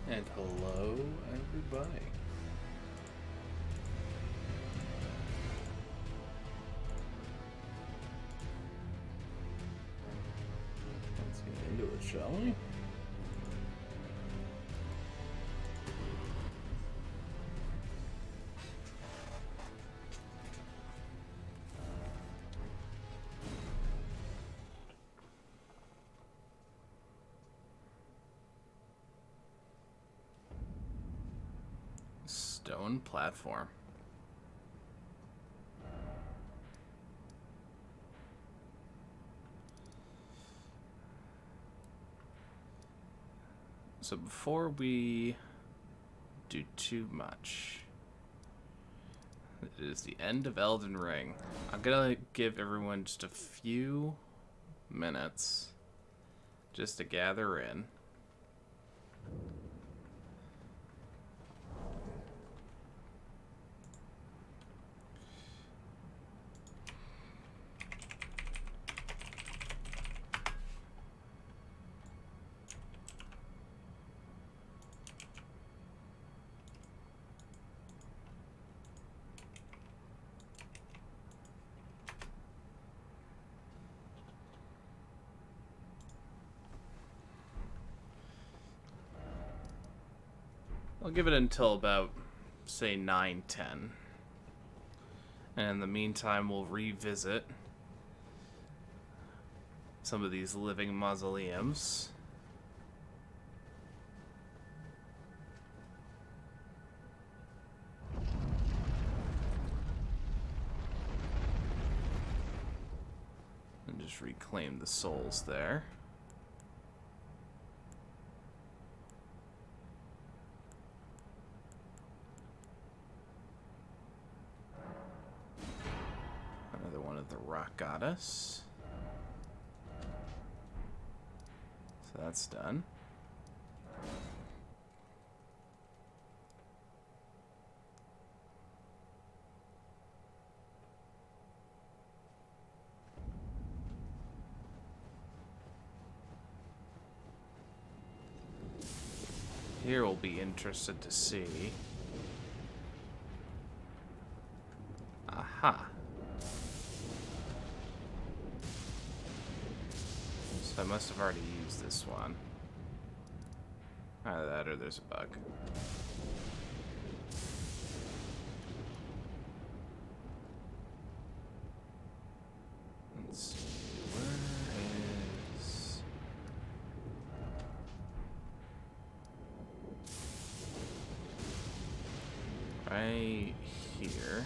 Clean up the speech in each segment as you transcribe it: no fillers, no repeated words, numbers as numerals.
And hello, everybody. Let's get into it, shall we? Stone platform. So before we do too much, it is the end of Elden Ring. I'm gonna give everyone just a few minutes just to gather in. I'll give it until about, say, 9:10. And in the meantime, we'll revisit some of these living mausoleums. And just reclaim the souls there. Another one of the rock goddess. So that's done. Here we'll be interested to see. Aha. So I must have already used this one. Either that or there's a bug. Let's see, where is... Right here.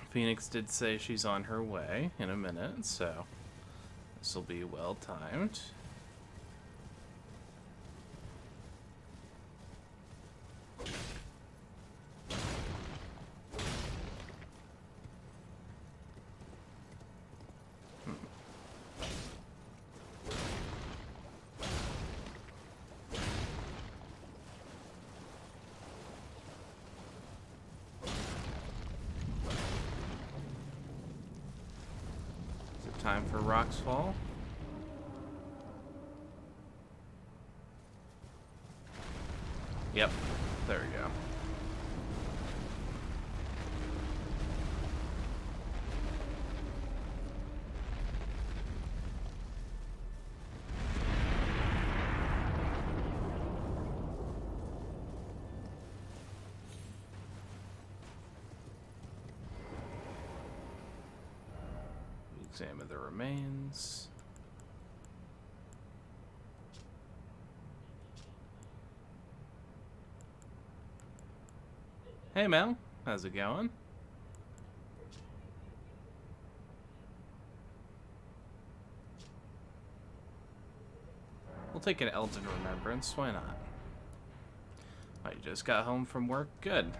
Phoenix did say she's on her way in a minute, so this will be well timed. Time for Rocks Fall. Yep, there we go. Examine the remains. Hey Mel, how's it going? We'll take an Elden Remembrance, why not? Oh, you just got home from work? Good.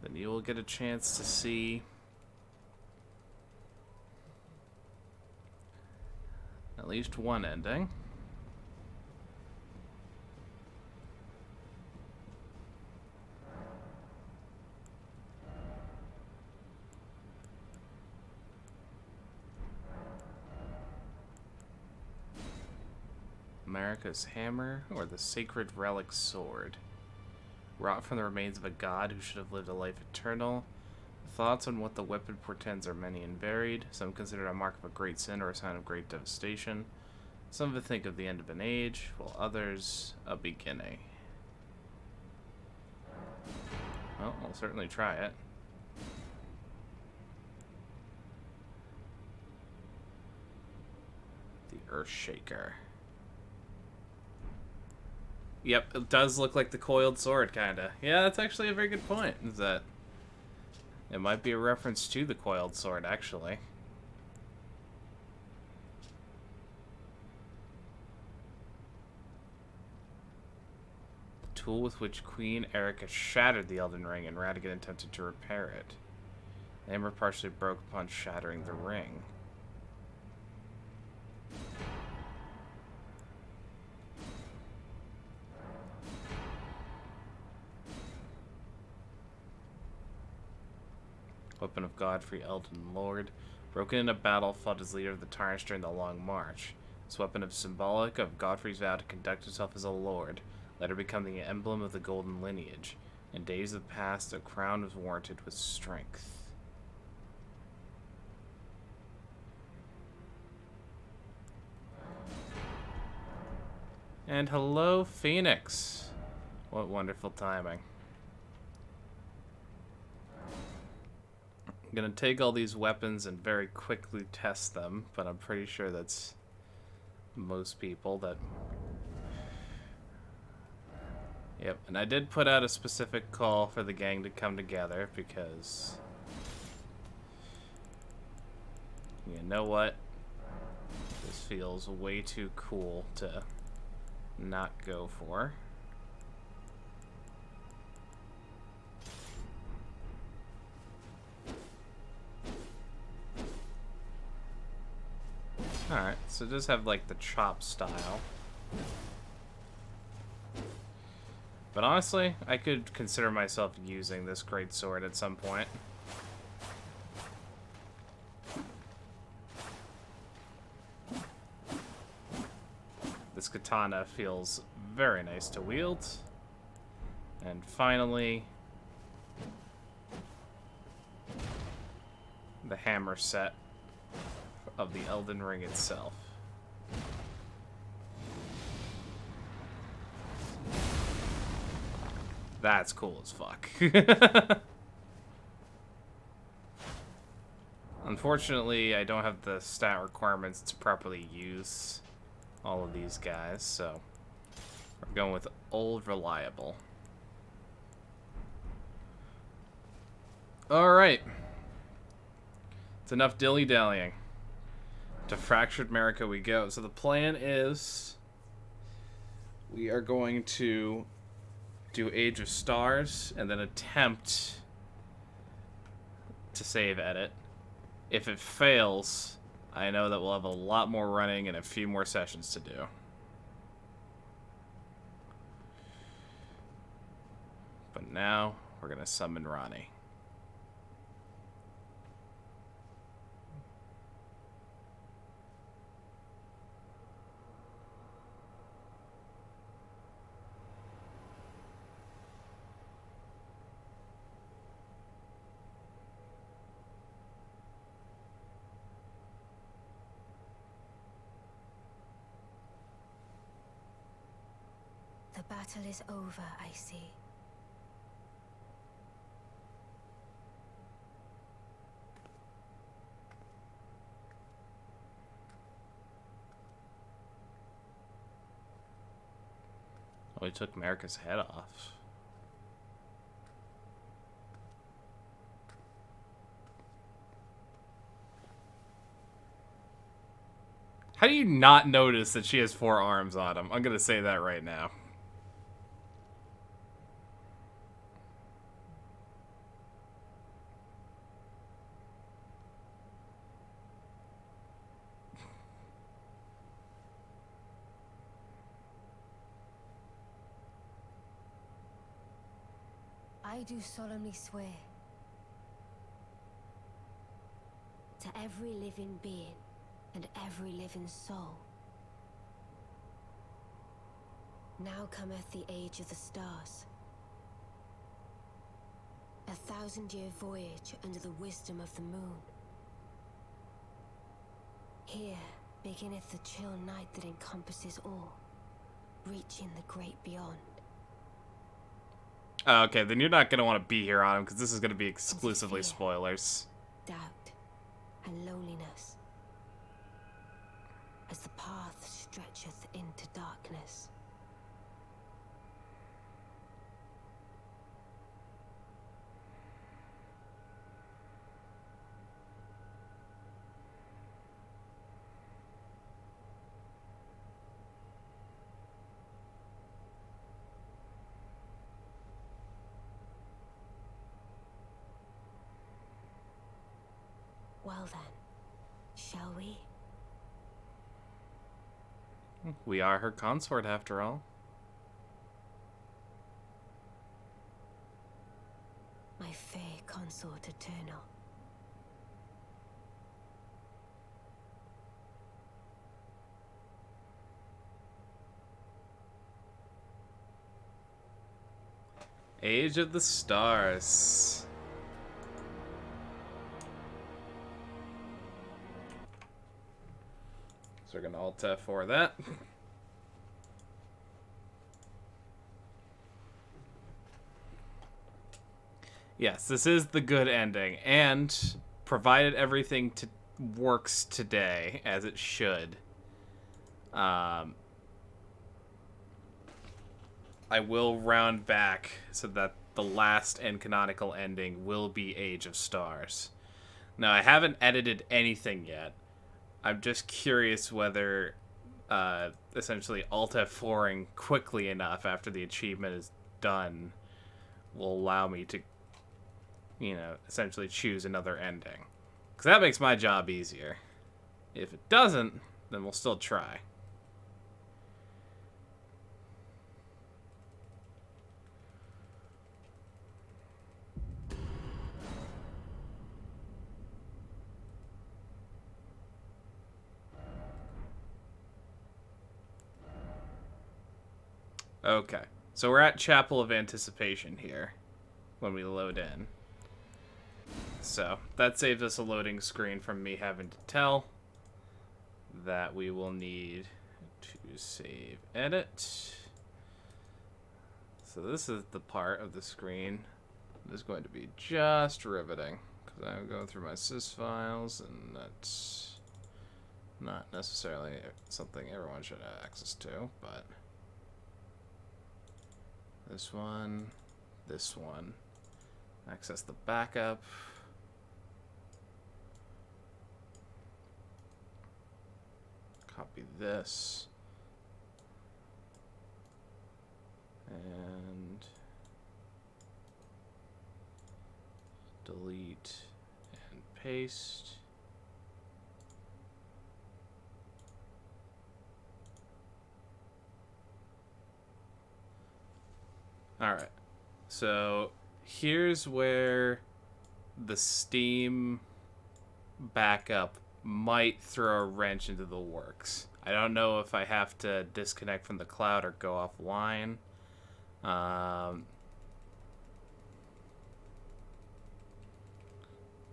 Then you will get a chance to see At least one ending. America's hammer, or the sacred relic sword. Wrought from the remains of a god who should have lived a life eternal. Thoughts on what the weapon portends are many and varied. Some consider it a mark of a great sin or a sign of great devastation. Some of it think of the end of an age, while others a beginning. Well, I'll certainly try it. The Earthshaker. Yep, it does look like the coiled sword, kinda. Yeah, that's actually a very good point, is that it might be a reference to the coiled sword, actually. The tool with which Queen Erica shattered the Elden Ring and Radigan attempted to repair it. The hammer partially broke upon shattering the ring. Weapon of Godfrey, Elden Lord. Broken in a battle, fought as leader of the Tarnished during the Long March. This weapon is symbolic of Godfrey's vow to conduct himself as a lord, later becoming the emblem of the Golden Lineage. In days of the past, a crown was warranted with strength. And hello, Phoenix. What wonderful timing. I'm gonna take all these weapons and very quickly test them, but I'm pretty sure that's most people that... Yep, and I did put out a specific call for the gang to come together because... You know what? This feels way too cool to not go for. Alright, so it does have like the chop style. But honestly, I could consider myself using this greatsword at some point. This katana feels very nice to wield. And finally, the hammer set of the Elden Ring itself. That's cool as fuck. Unfortunately, I don't have the stat requirements to properly use all of these guys, so we're going with old reliable. Alright. It's enough dilly-dallying. To Fractured America we go. So the plan is we are going to do Age of Stars and then attempt to save edit. If it fails, I know that we'll have a lot more running and a few more sessions to do. But now we're going to summon Ronnie. The battle is over, I see. Oh, he took America's head off. How do you not notice that she has 4 arms on him? I'm gonna say that right now. I do solemnly swear to every living being and every living soul. Now cometh the age of the stars. 1,000-year voyage under the wisdom of the moon. Here beginneth the chill night that encompasses all, reaching the great beyond. Oh, okay, then you're not going to want to be here on him, because this is going to be exclusively spoilers. Doubt and loneliness, as the path stretcheth into darkness. Well then, shall we? We are her consort, after all. My fair consort eternal. Age of the Stars. So we're going to Alt F4 that. Yes, this is the good ending, and provided everything works today as it should, I will round back so that the last and canonical ending will be Age of Stars. Now, I haven't edited anything yet. I'm just curious whether essentially Alt F4ing quickly enough after the achievement is done will allow me to, essentially choose another ending. Because that makes my job easier. If it doesn't, then we'll still try. Okay, so we're at Chapel of Anticipation here when we load in. So that saves us a loading screen from me having to tell that we will need to save edit. So this is the part of the screen that is going to be just riveting, because I'm going through my sys files, and that's not necessarily something everyone should have access to, but this one, access the backup. Copy this. And delete and paste. Alright, so here's where the Steam backup might throw a wrench into the works. I don't know if I have to disconnect from the cloud or go offline.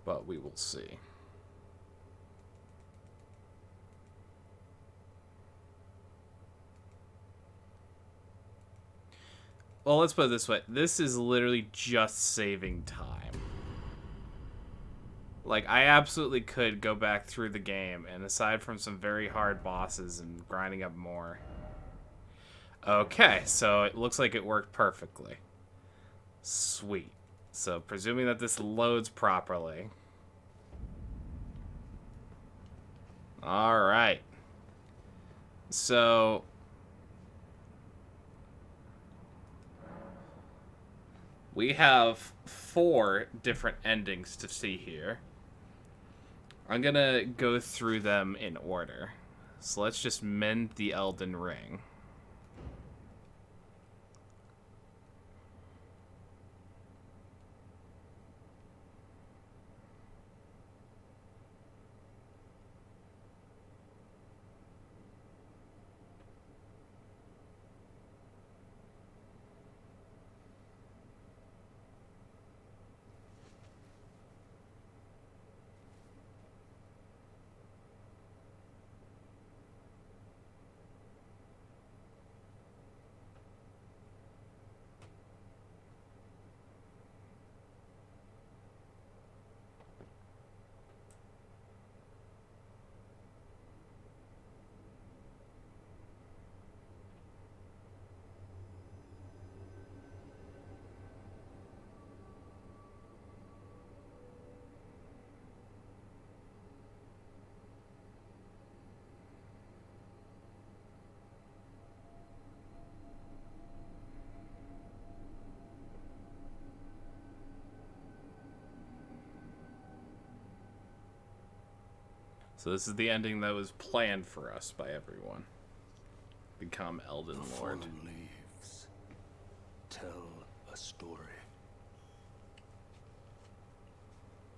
But we will see. Well, let's put it this way. This is literally just saving time. Like, I absolutely could go back through the game, and aside from some very hard bosses and grinding up more. Okay, so it looks like it worked perfectly. Sweet. So, presuming that this loads properly. Alright. So we have 4 different endings to see here. I'm gonna go through them in order. So let's just mend the Elden Ring. So this is the ending that was planned for us by everyone. Become Elden Lord. The fallen leaves tell a story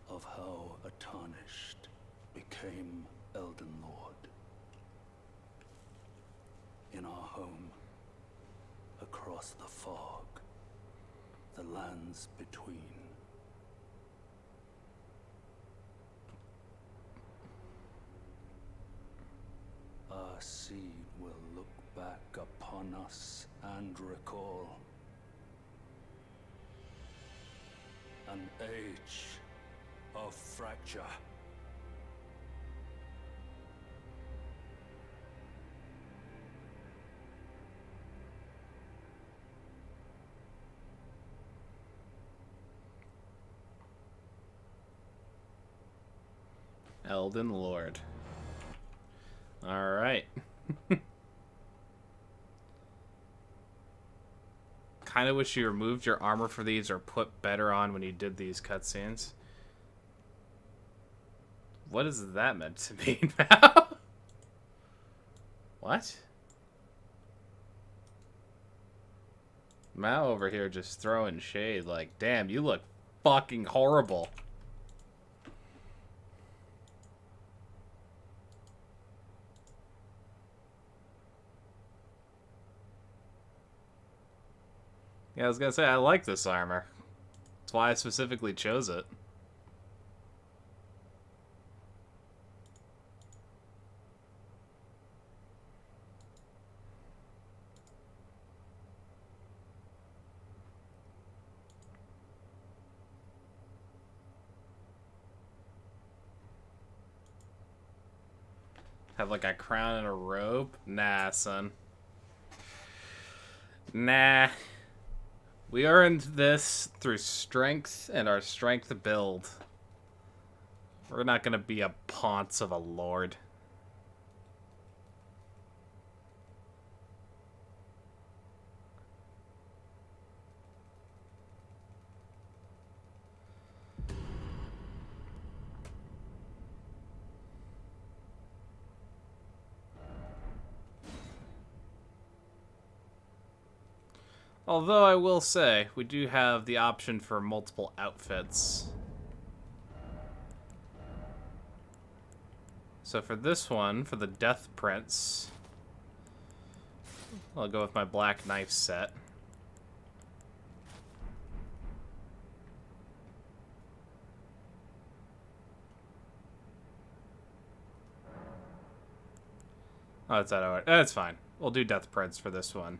of how a tarnished became Elden Lord. In our home, across the fog, the lands between. Our seed will look back upon us and recall an age of fracture. Elden Lord. Alright. Kind of wish you removed your armor for these or put better on when you did these cutscenes. What is that meant to mean now? What? Mao over here just throwing shade like, damn, you look fucking horrible. Yeah, I was gonna say, I like this armor. That's why I specifically chose it. Have like a crown and a robe? Nah, son. Nah. We earned this through strength and our strength build. We're not gonna be a ponce of a lord. Although I will say, we do have the option for multiple outfits. So for this one, for the Death Prince, I'll go with my black knife set. Oh, it's out of order. That's fine. We'll do Death Prince for this one.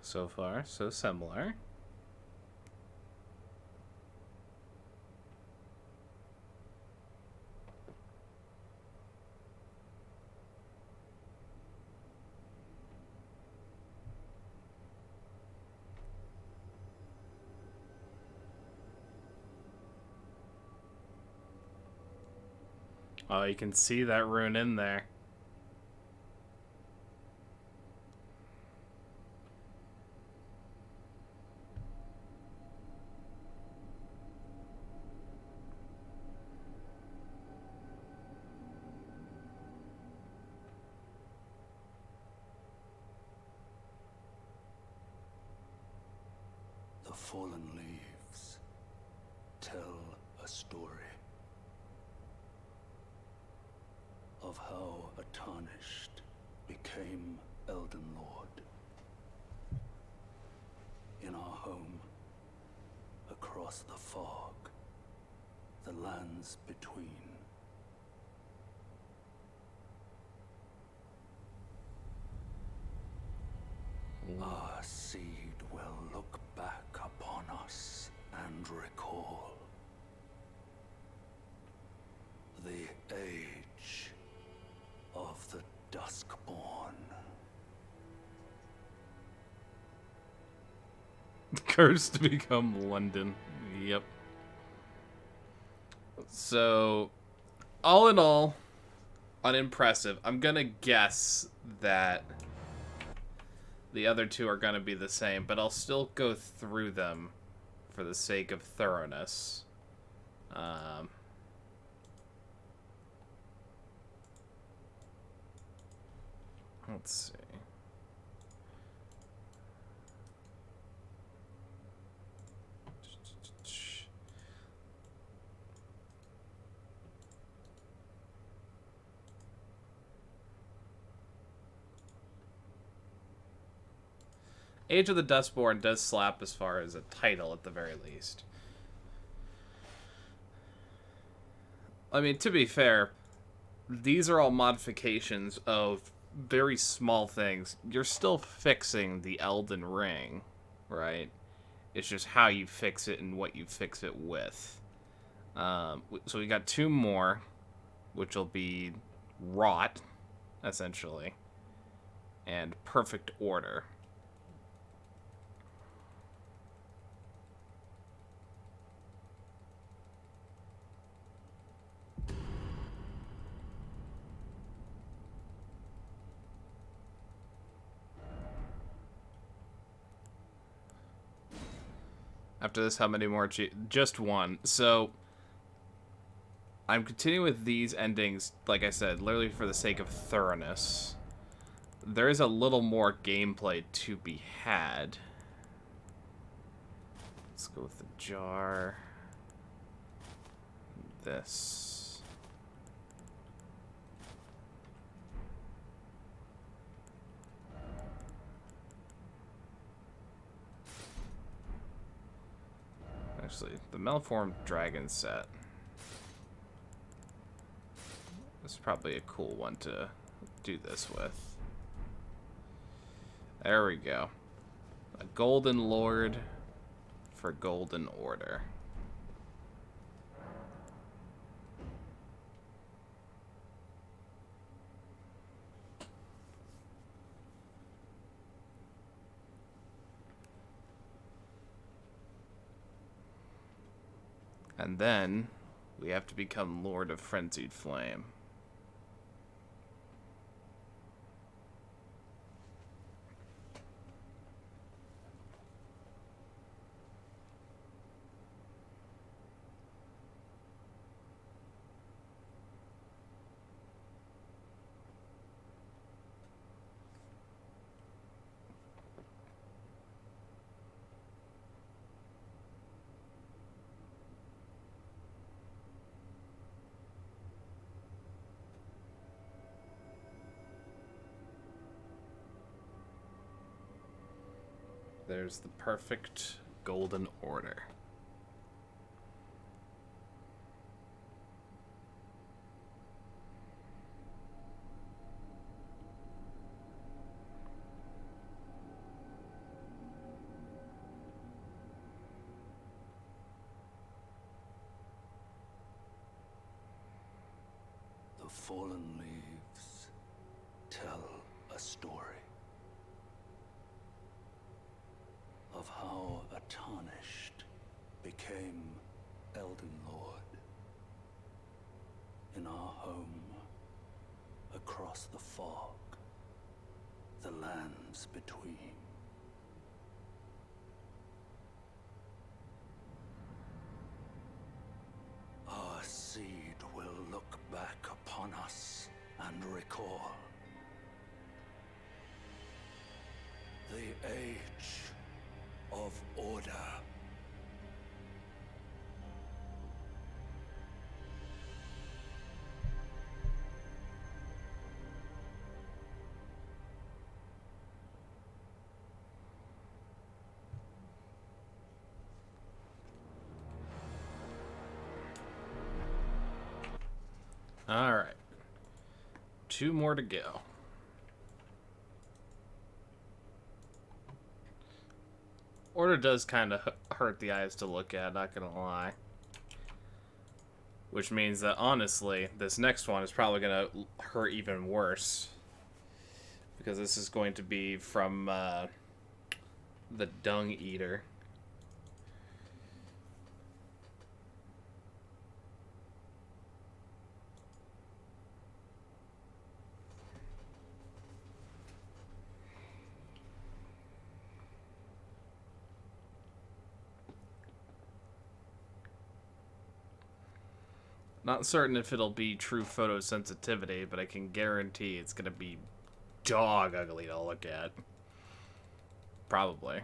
So far, so similar. Oh, you can see that rune in there. The fallen leaves tell a story of how a tarnished became Elden Lord. In our home, across the fog, the lands between. Our seed will look back upon us and recall the age of duskborn. Cursed to become London. Yep. So, all in all, unimpressive. I'm gonna guess that the other two are gonna be the same, but I'll still go through them for the sake of thoroughness. Let's see. Age of the Dustborn does slap as far as a title at the very least. I mean, to be fair, these are all modifications of very small things. You're still fixing the Elden Ring, right? It's just how you fix it and what you fix it with. So we got two more, which will be Rot, essentially, and Perfect Order. After this, how many more? Just one. So, I'm continuing with these endings, like I said, literally for the sake of thoroughness. There is a little more gameplay to be had. Let's go with the jar. This. Actually, the Malformed Dragon set. This is probably a cool one to do this with. There we go. A Golden Lord for Golden Order. And then we have to become Lord of Frenzied Flame. There's the perfect Golden Order. The fallen leaves tell a story of how a tarnished became Elden Lord in our home across the fog, the lands between. Our seed will look back upon us and recall the age of order. All right. Two more to go. Order does kind of hurt the eyes to look at, not gonna lie. Which means that, honestly, this next one is probably gonna hurt even worse. because this is going to be from the Dung Eater. Not certain if it'll be true photosensitivity, but I can guarantee it's gonna be dog ugly to look at. Probably.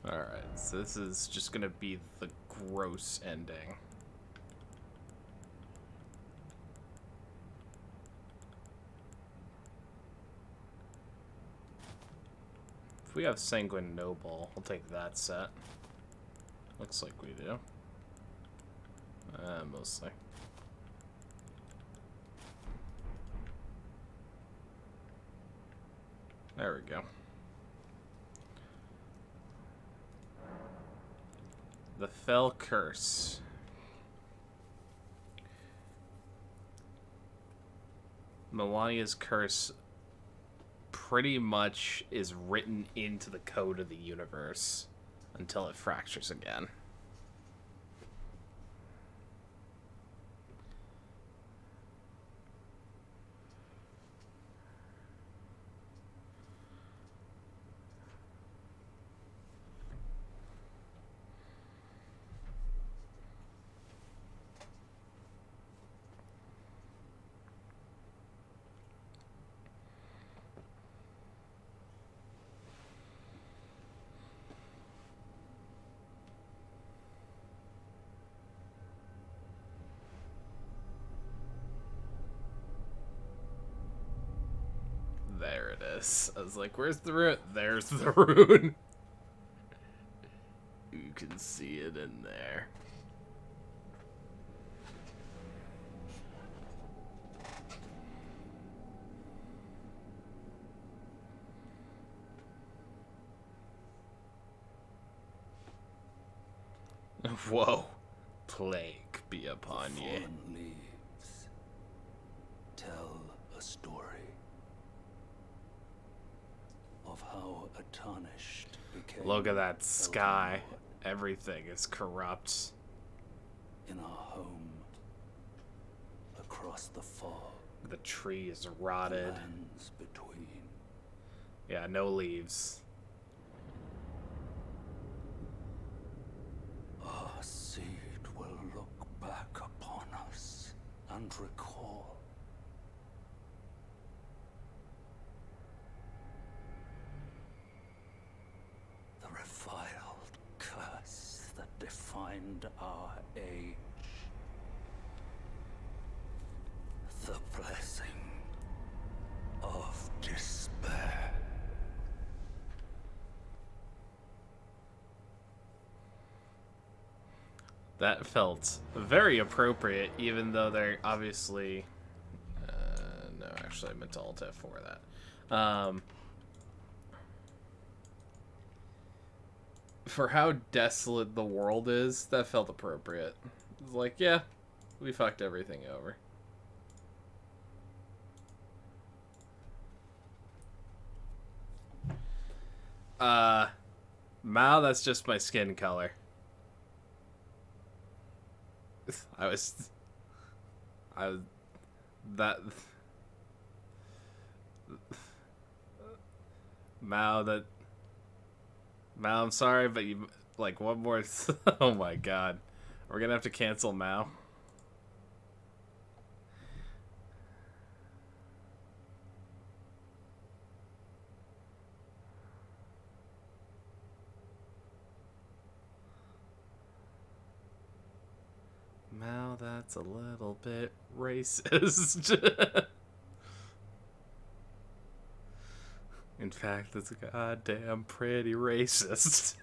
Alright, so this is just gonna be the gross ending. If we have Sanguine Noble, we'll take that set. Looks like we do. Mostly. There we go. The Fell Curse. Melania's curse pretty much is written into the code of the universe until it fractures again. There it is. I was like, where's the rune? There's the rune. You can see it in there. Whoa. Plague be upon The ye. fallen leaves tell a story of how a tarnished became Look at that sky. Elden Lord Everything is corrupt. in our home across the fog, The tree is the rotted. lands between. Yeah, no leaves. Our seed will look back upon us and recall the reviled curse that defined our age. The blessing of despair. That felt very appropriate, even though they're obviously... no, actually, I meant to Alt F4 that. For how desolate the world is, that felt appropriate. It's like, yeah, we fucked everything over. Mao, that's just my skin color. I was that Mao, I'm sorry, but you like one more. Oh my god, we're gonna have to cancel Mao. Mao, that's a little bit racist. In fact, it's goddamn pretty racist.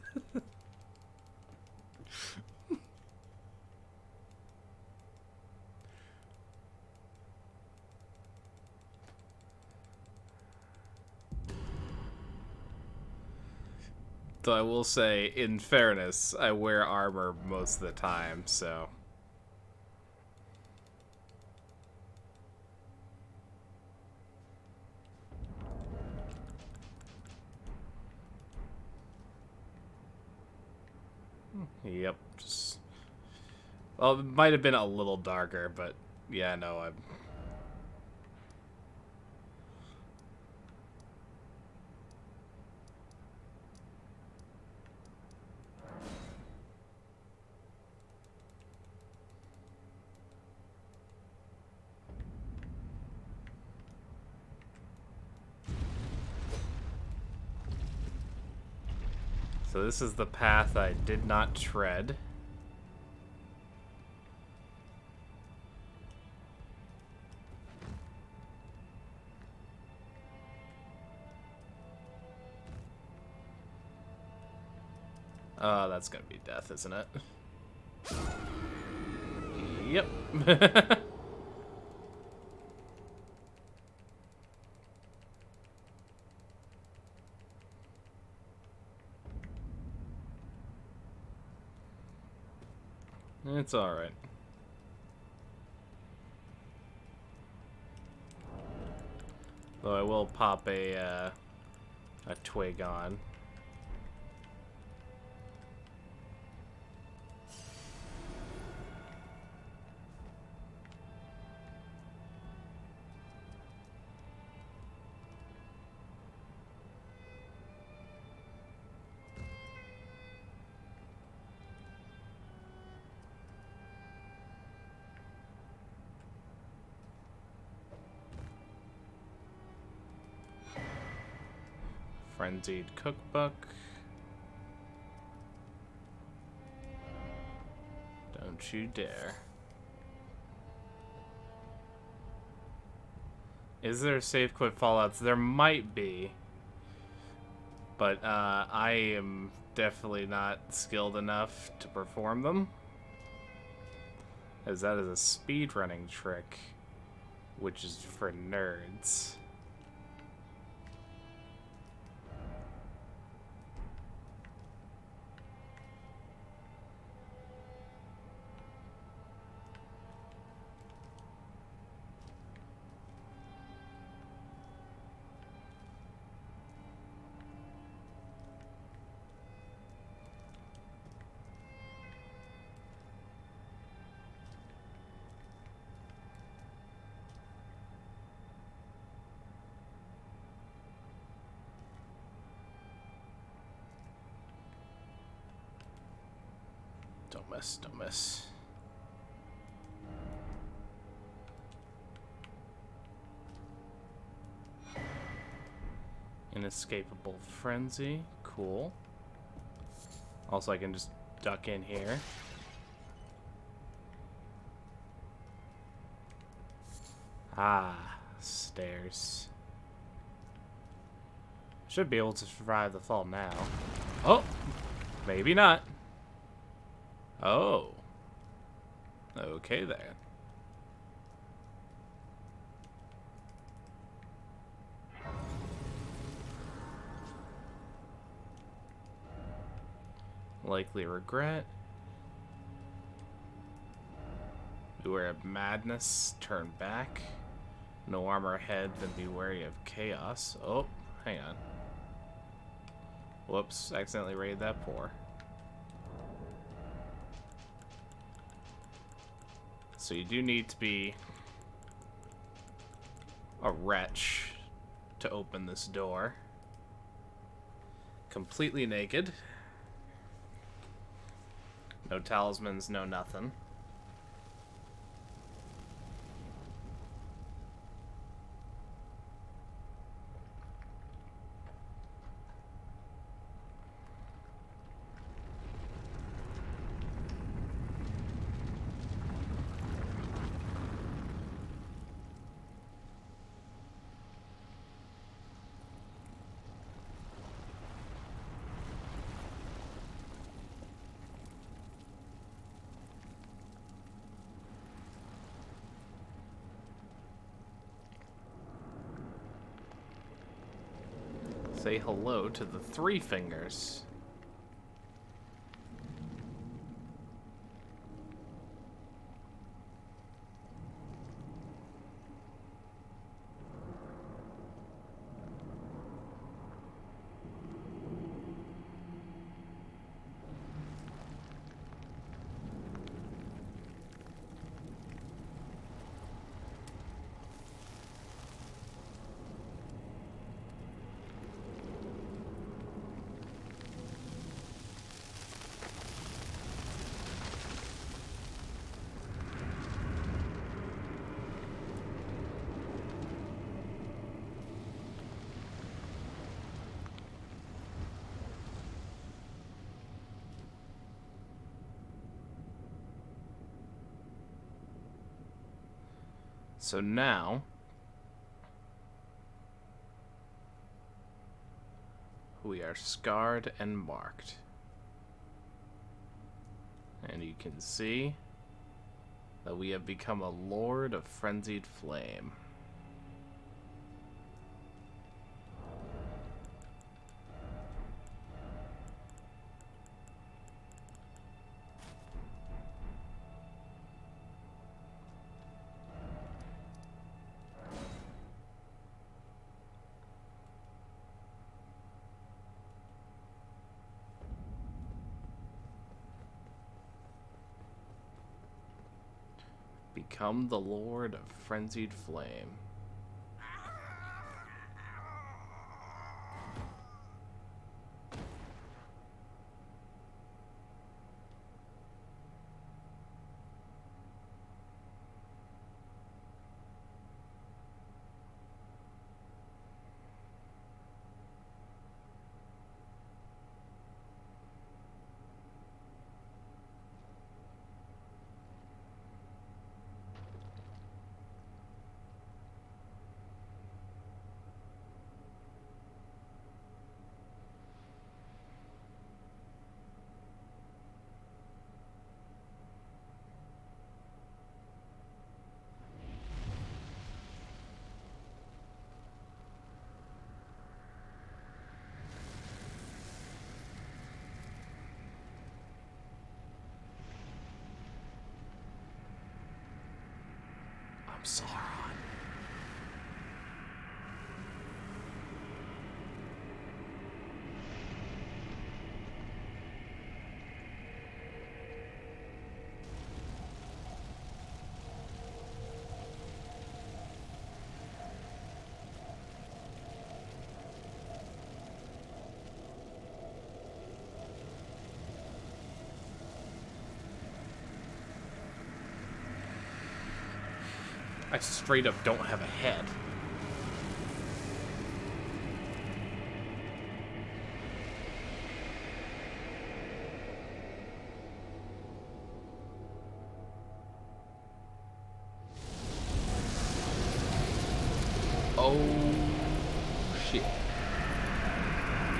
Though I will say, in fairness, I wear armor most of the time, so... Yep, just... Well, it might have been a little darker, but yeah, no, I'm... So this is the path I did not tread. Oh, that's gonna be death, isn't it? Yep. It's alright. Though I will pop a twig on. Frenzied cookbook. Don't you dare. Is there a save quit fallouts? There might be. But I am definitely not skilled enough to perform them. As that is a speedrunning trick, which is for nerds. Don't miss, don't miss. Inescapable frenzy, cool. Also, I can just duck in here. Ah, stairs. Should be able to survive the fall now. Oh, maybe not. Oh. Okay then. Likely regret. Beware of madness. Turn back. No armor ahead, then be wary of chaos. Oh, hang on. Whoops, accidentally raided that pour. So you do need to be a wretch to open this door. Completely naked. No talismans, no nothing. say hello to the Three Fingers. So now, we are scarred and marked. And you can see that we have become a Lord of Frenzied Flame. Become the Lord of Frenzied Flame. I'm Sauron. I straight up don't have a head. Oh shit.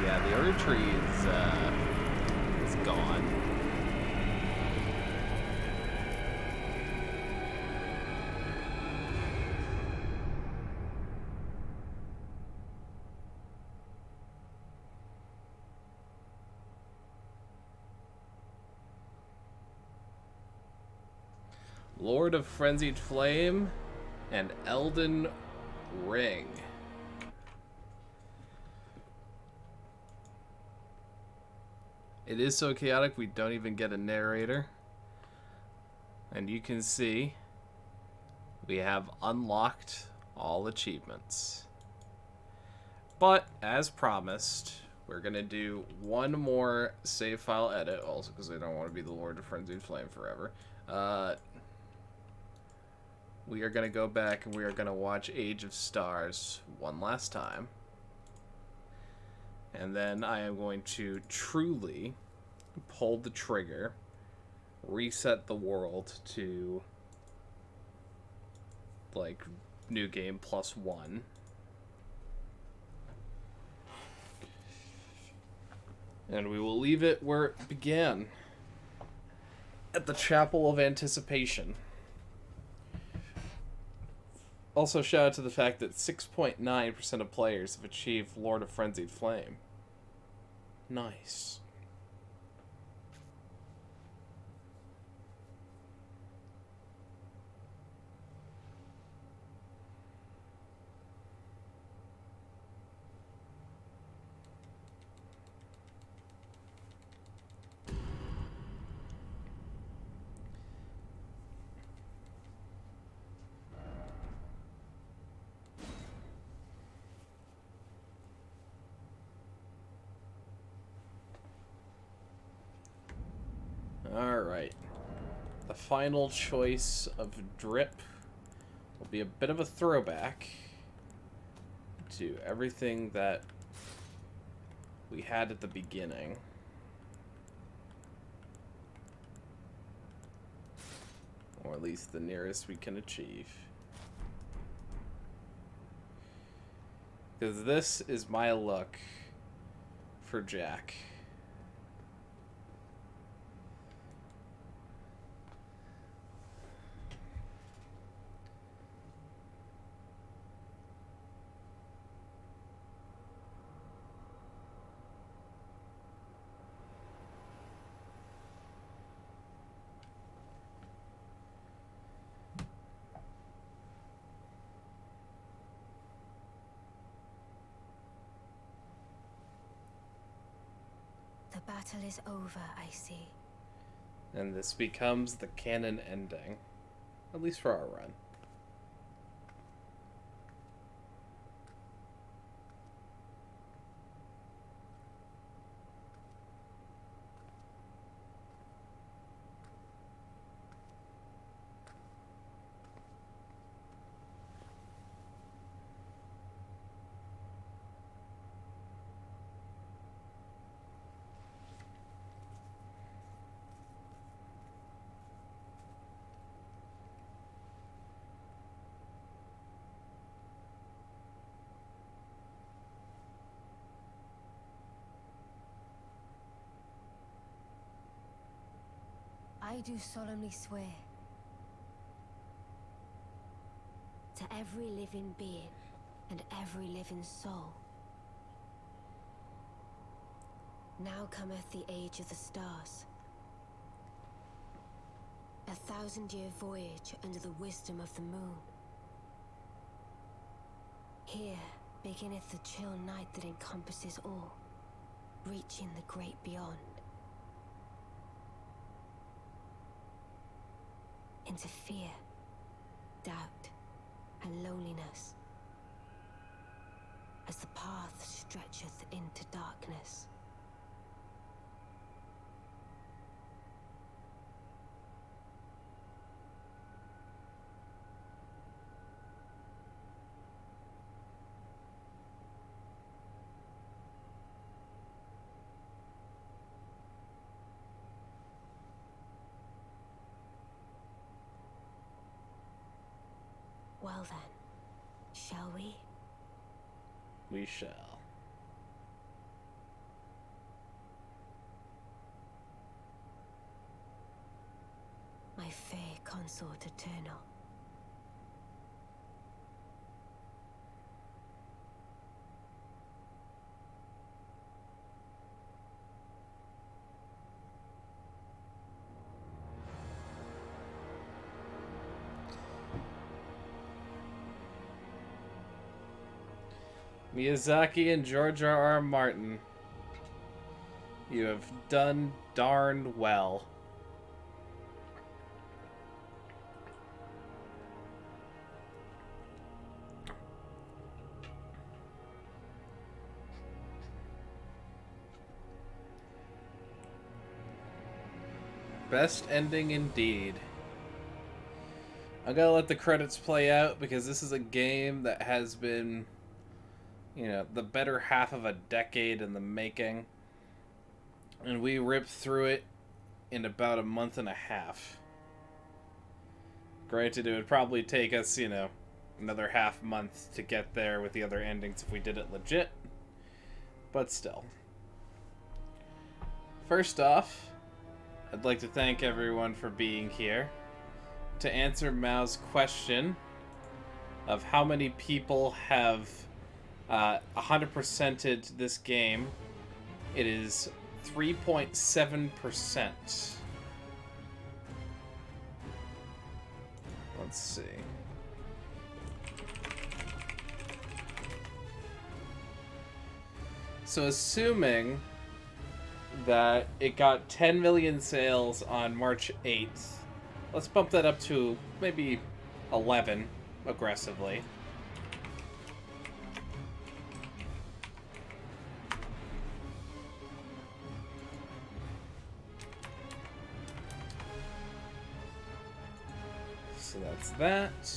Yeah, the other tree is gone. Lord of Frenzied Flame and Elden Ring. It is so chaotic we don't even get a narrator. And you can see we have unlocked all achievements. But as promised, we're gonna do one more save file edit, also because I don't want to be the Lord of Frenzied Flame forever. We are going to go back and we are going to watch Age of Stars one last time. And then I am going to truly pull the trigger, reset the world to, like, new game +1. And we will leave it where it began. At the Chapel of Anticipation. Also, shout out to the fact that 6.9% of players have achieved Lord of Frenzied Flame. Nice. Alright. The final choice of drip will be a bit of a throwback to everything that we had at the beginning. Or at least the nearest we can achieve. Because this is my look for Jack. The battle is over, I see. And this becomes the canon ending. At least for our run. I do solemnly swear to every living being and every living soul. Now cometh the age of the stars. 1,000-year voyage under the wisdom of the moon. Here beginneth the chill night that encompasses all, reaching the great beyond. Into fear, doubt, and loneliness, as the path stretcheth into darkness. Well then, shall we? We shall. My fair consort eternal. Miyazaki and George R.R. Martin, you have done darn well. Best ending indeed. I'm gonna let the credits play out because this is a game that has been, you know, the better half of a decade in the making. And we ripped through it in about a month and a half. Granted, it would probably take us, you know, another half month to get there with the other endings if we did it legit. But still. First off, I'd like to thank everyone for being here. To answer Mao's question, of how many people have 100%ed this game. It is 3.7%. Let's see. So assuming that it got 10 million sales on March 8th, let's bump that up to maybe 11 aggressively. So that's that.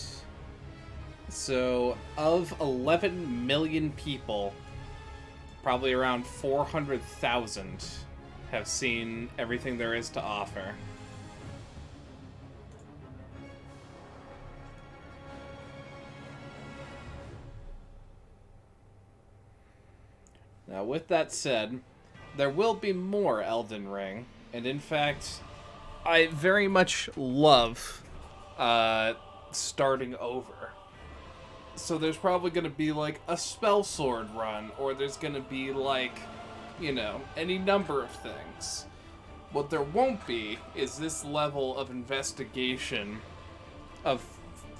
So of 11 million people, probably around 400,000 have seen everything there is to offer. Now, with that said, there will be more Elden Ring, and in fact, I very much love starting over. So there's probably going to be, like, a spell sword run, or there's going to be, like, you know, any number of things. What there won't be is this level of investigation of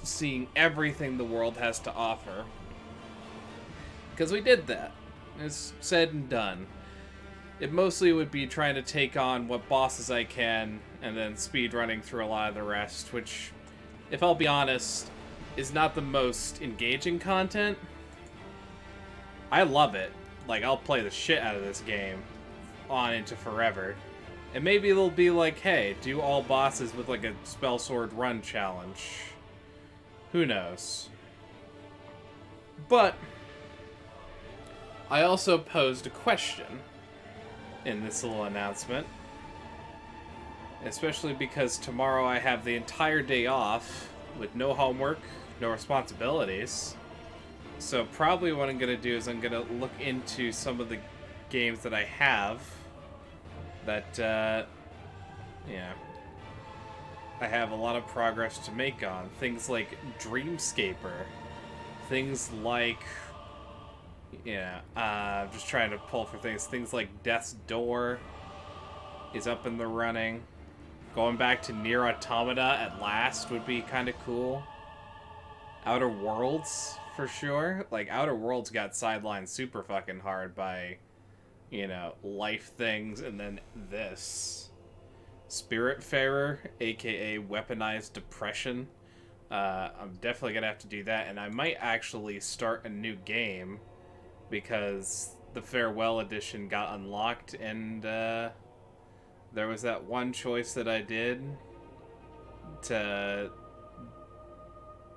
seeing everything the world has to offer. Because we did that. It's said and done. It mostly would be trying to take on what bosses I can, and then speed running through a lot of the rest, which, if I'll be honest, is not the most engaging content. I love it. Like, I'll play the shit out of this game on into forever. And maybe it'll be like, hey, do all bosses with like a spell sword run challenge. Who knows? But I also posed a question in this little announcement. Especially because tomorrow I have the entire day off with no homework, no responsibilities. So probably what I'm going to do is I'm going to look into some of the games that I have that, yeah, I have a lot of progress to make on. Things like Dreamscaper. Things like, yeah, just trying to pull for things. Things like Death's Door is up in the running. Going back to Nier Automata at last would be kind of cool. Outer Worlds, for sure. Like, Outer Worlds got sidelined super fucking hard by, you know, life things, and then this. Spiritfarer, aka Weaponized Depression. I'm definitely gonna have to do that, and I might actually start a new game, because the Farewell Edition got unlocked, and, there was that one choice that I did to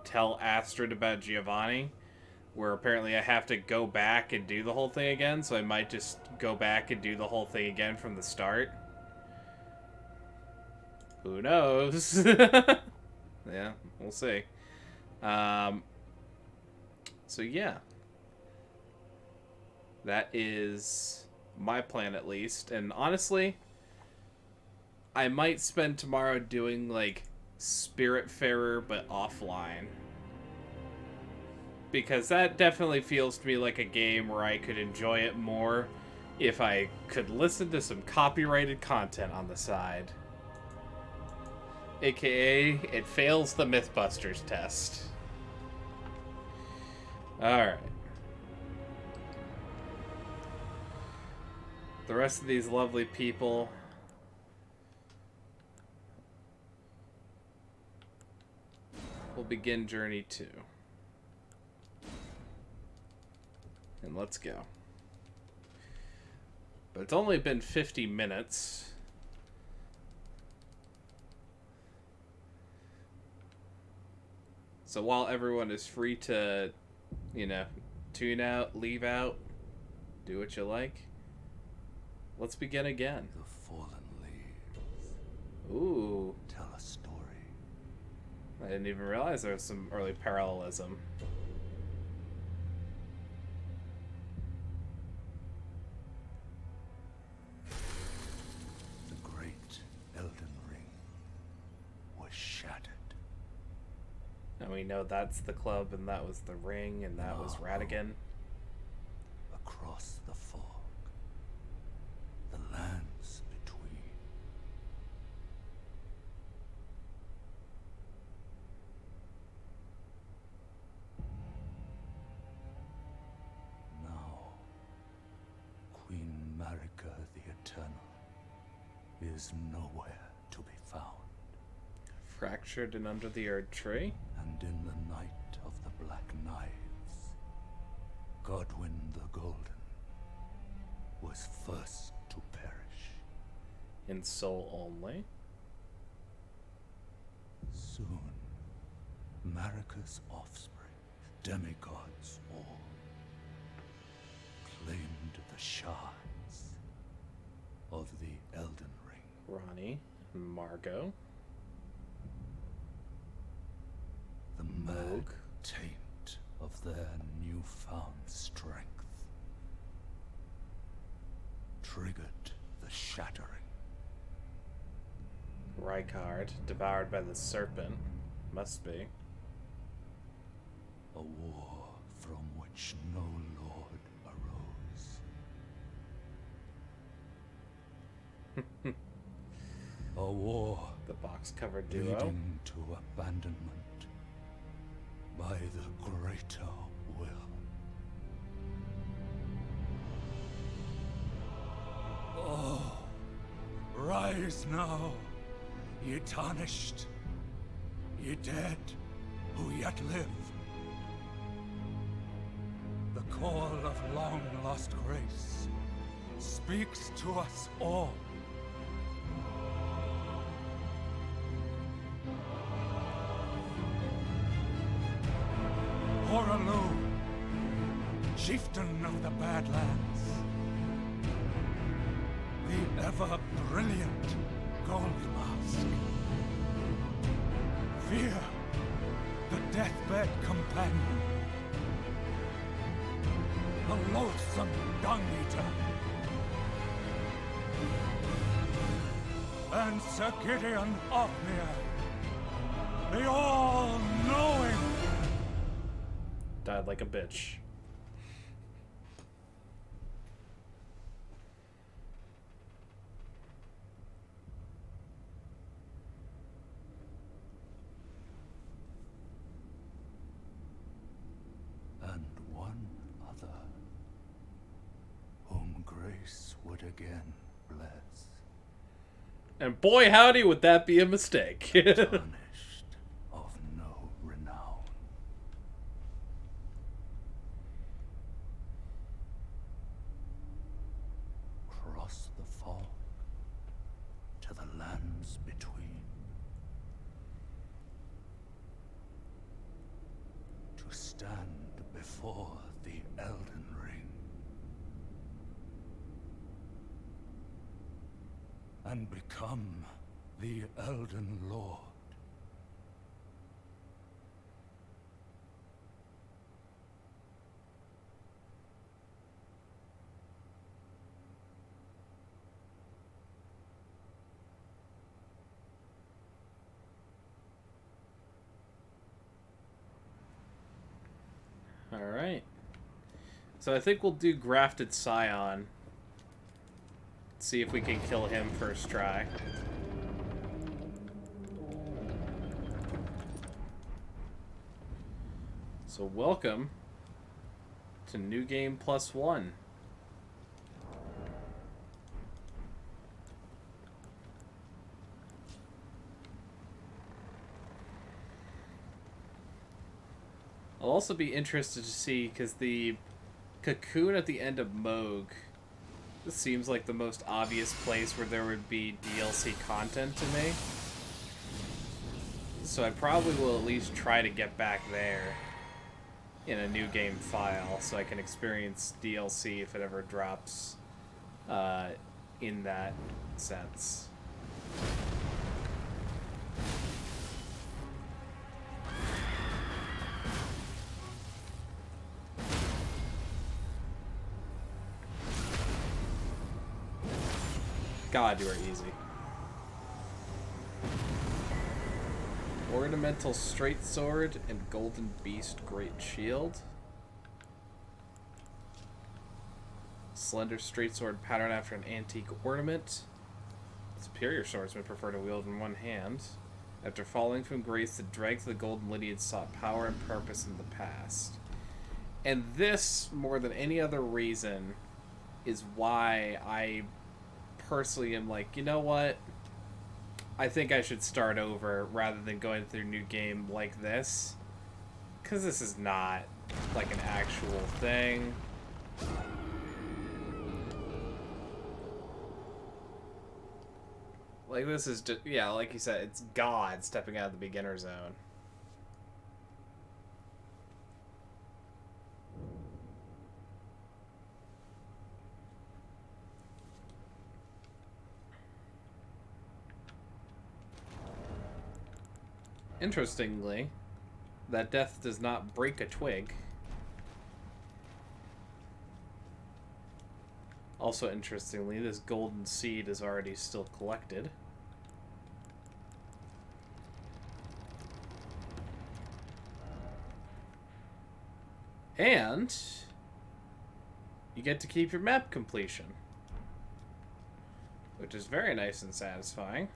tell Astrid about Giovanni, where apparently I have to go back and do the whole thing again, so I might just go back and do the whole thing again from the start. Who knows? Yeah, we'll see. So yeah. That is my plan, at least. And honestly, I might spend tomorrow doing, like, Spiritfarer, but offline. Because that definitely feels to me like a game where I could enjoy it more if I could listen to some copyrighted content on the side. AKA, it fails the Mythbusters test. Alright. The rest of these lovely people will begin Journey 2. And let's go. But it's only been 50 minutes. So while everyone is free to, you know, tune out, leave out, do what you like, let's begin again. The fallen leaves Ooh. tell a story. I didn't even realize there was some early parallelism. The great Elden Ring was shattered. I mean, we know that's the club, and that was the ring, and that was Radigan. Across the fog, the lands between. Now, Queen Marika the Eternal is nowhere to be found. Fractured and under the Erd Tree. And in the night of the Black Knives, Godwyn the Golden was first to perish. In soul only. Soon, Marika's offspring, demigods all, claimed the shards of the Elden Ring. Ronnie and Margot. The mad taint of their newfound strength triggered the shattering. Rykard, devoured by the serpent. Must be. A war from which no lord arose. A war The box-covered duo. leading to abandonment by the greater will. Oh, rise now, ye tarnished, ye dead who yet live. The call of long-lost grace speaks to us all. Horalu, chieftain of the Badlands, the ever-brilliant Gold Mask, Fear, the deathbed companion, the loathsome Dung-Eater, and Sir Gideon Ofnir, the all-knowing. Died like a bitch. And one other, whom grace would again bless, And boy howdy would that be a mistake. tarnished of no renown. Cross the fog to the lands between, to stand before the Elden Ring and become the Elden Lord. Alright. So I think we'll do Grafted Scion. See if we can kill him first try. So welcome to New Game +1. I'll also be interested to see, because the cocoon at the end of Moog, this seems like the most obvious place where there would be DLC content to me. So I probably will at least try to get back there in a new game file so I can experience DLC if it ever drops in that sense. God, you are easy. Ornamental straight sword and golden beast great shield. Slender straight sword patterned after an antique ornament. Superior swordsmen prefer to wield in one hand. After falling from grace, the dregs of the golden lineage sought power and purpose in the past. And this, more than any other reason, is why I personally am like, you know what? I think I should start over rather than going through a new game like this. Because this is not like an actual thing. Like, this is just, yeah, like you said, it's God stepping out of the beginner zone. Interestingly, that death does not break a twig. Also interestingly, this golden seed is already still collected. And you get to keep your map completion, which is very nice and satisfying.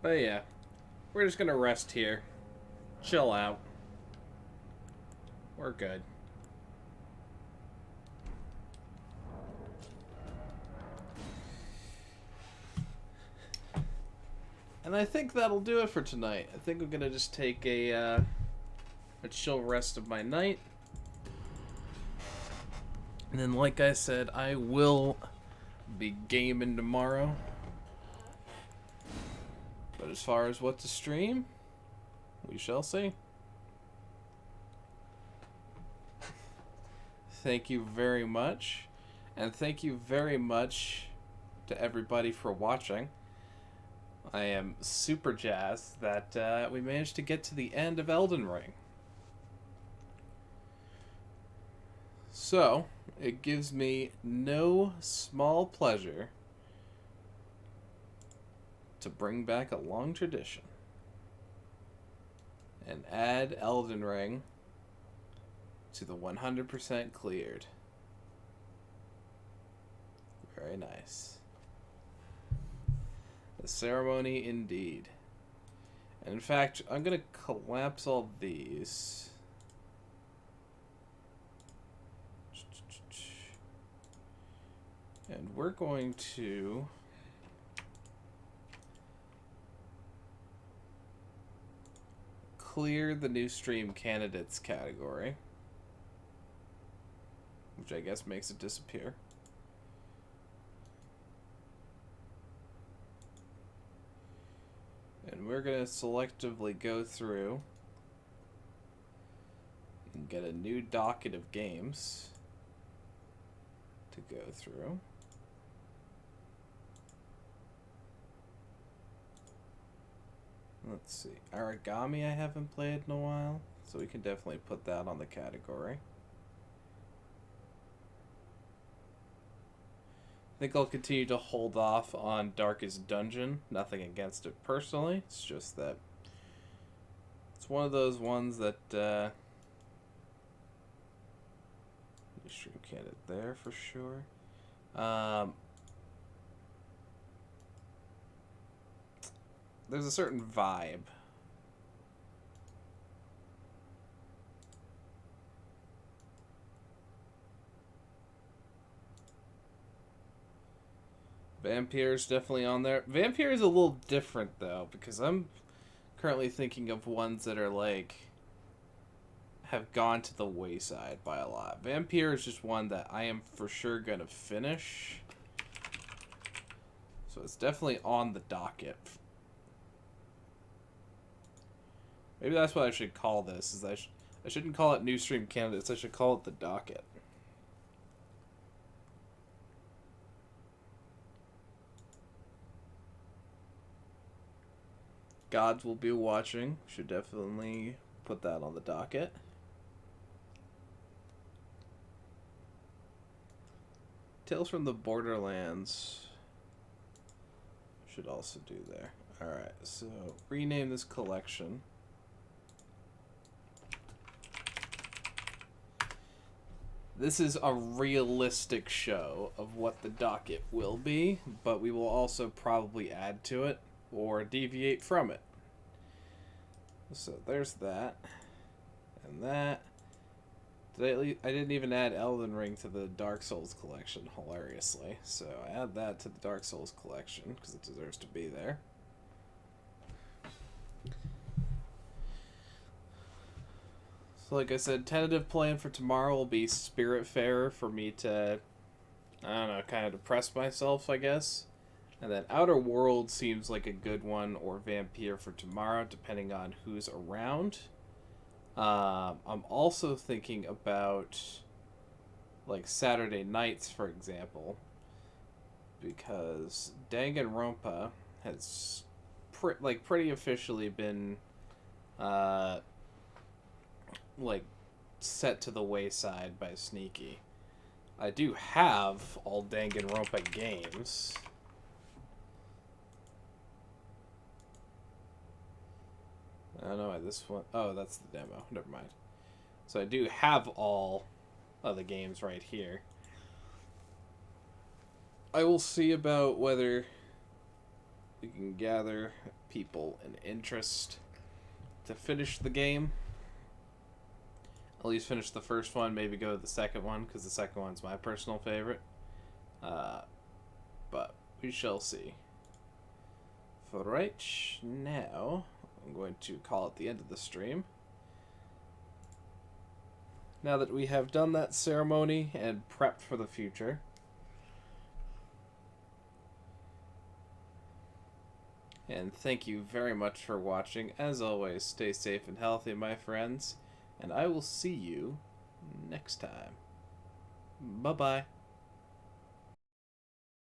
But yeah, we're just gonna rest here. Chill out. We're good. And I think that'll do it for tonight. I think I'm gonna just take a chill rest of my night. And then, like I said, I will be gaming tomorrow. But as far as what to stream, we shall see. Thank you very much. And thank you very much to everybody for watching. I am super jazzed that we managed to get to the end of Elden Ring. So, it gives me no small pleasure to bring back a long tradition and add Elden Ring to the 100% cleared. Very nice. A ceremony indeed. And in fact, I'm going to collapse all these. And we're going to clear the new stream candidates category, which I guess makes it disappear. And we're going to selectively go through and get a new docket of games to go through. Let's see. Origami I haven't played in a while, so we can definitely put that on the category. I think I'll continue to hold off on Darkest Dungeon. Nothing against it personally. It's just that it's one of those ones that stream candidate there for sure. There's a certain vibe. Vampire's definitely on there. Vampire is a little different though, because I'm currently thinking of ones that are like have gone to the wayside by a lot. Vampire is just one that I am for sure gonna finish. So it's definitely on the docket. Maybe that's what I should call this. Is I shouldn't call it new stream candidates. I should call it the docket. Gods Will Be Watching. Should definitely put that on the docket. Tales from the Borderlands should also do there. Alright, so rename this collection. This is a realistic show of what the docket will be, but we will also probably add to it or deviate from it. So there's that. And that. I didn't even add Elden Ring to the Dark Souls collection, hilariously. So I add that to the Dark Souls collection, because it deserves to be there. So like I said, tentative plan for tomorrow will be Spiritfarer for me to, I don't know, kind of depress myself, I guess. And then Outer World seems like a good one, or Vampire for tomorrow, depending on who's around. I'm also thinking about, like, Saturday nights, for example, because Danganronpa has pretty officially been like set to the wayside by Sneaky. I do have all Danganronpa games. I don't know why this one... Oh, that's the demo. Never mind. So I do have all of the games right here. I will see about whether we can gather people and interest to finish the game. At least finish the first one, maybe go to the second one, because the second one's my personal favorite. But we shall see. For right now, I'm going to call it the end of the stream. Now that we have done that ceremony and prepped for the future. And thank you very much for watching. As always, stay safe and healthy, my friends. And I will see you next time. Bye-bye.